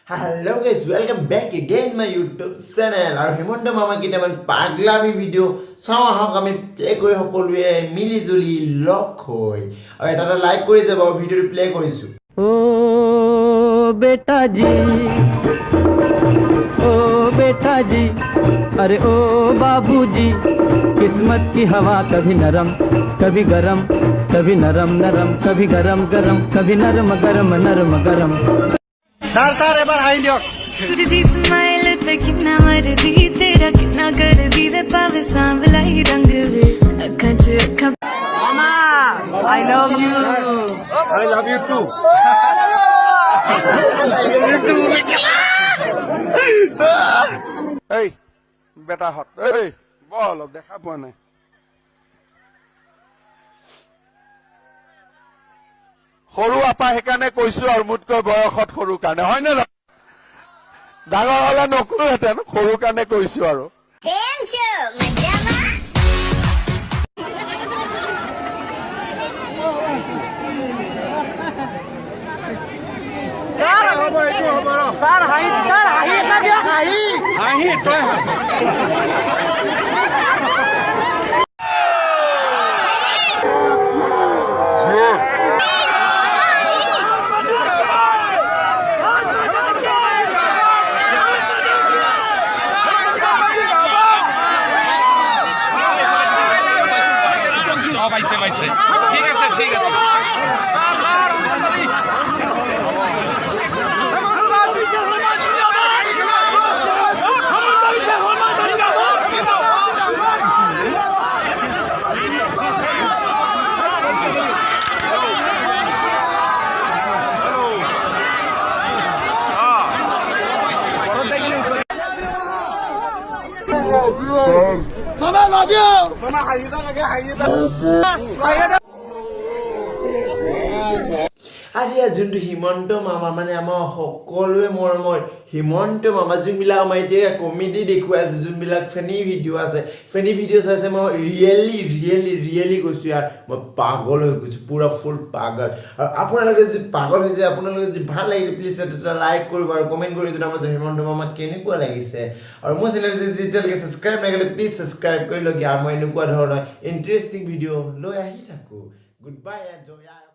Hello guys, welcome back again my YouTube channel. আৰু হেমন্ত মামা কিটামান পাগলামি ভিডিও চাও আহক আমি প্লে কৰি সকলোৱে মিলি জুলি লক হৈ আৰু এটা লাইক কৰি যাব আৰু ভিডিওটো প্লে কৰিছো ओ बेटा जी अरे ओ बाबूजी किस्मत की हवा कभी नरम कभी गरम कभी नरम नरम कभी गरम गरम कभी नरम गरम नरम गरम सर एबार हाई लियो तुझी स्माइल ते कितना मर्दी तेरा कितना कर दी दे पावे सांवला ही रंग वे अखा च अखा मामा आई लव यू टू এই বেটা হত এই বল দেখা পোৱা নাই সৰু আপা সেইকাৰণে কৈছো আৰু মুতকৈ বয়সত সৰু কাৰণে হয় নে ডাঙৰ হলে নকলোহেঁতেন সৰু কাৰণে কৈছো আৰু Sar hahi eta dia hahi. হাঁহি তই পাইছে ঠিক আছে Mama love you. Mama haida lage haida. আরে যোনটো হিমন্ত মামা মানে আমাৰ সকলোৱে মৰমৰ হিমন্ত মামা যোনবিলাক আমাৰ এতিয়া কমেডি দেখুৱাই আছে যোনবিলাক ফেনি ভিডিঅ' আছে ফেনি ভিডিঅ' চাইছে মই ৰিয়েলি কৈছোঁ ইয়াৰ মই পাগল হৈ গৈছোঁ পুৰা ফুল পাগল আৰু আপোনালোকে যদি পাগল হৈছে আপোনালোকে যদি ভাল লাগিলে প্লিজ এটা লাইক কৰিব আৰু কমেণ্ট কৰি জনাব যে হিমন্ত মামা কেনেকুৱা লাগিছে আৰু মোৰ চেনেল যেতিয়ালৈকে ছাবস্ক্ৰাইব নকৰিলে প্লিজ ছাবস্ক্ৰাইব কৰি লওক আৰু মই এনেকুৱা ধৰণৰ ইণ্টাৰেষ্টিং ভিডিঅ' লৈ আহি থাকোঁ গুড বাই এনজয়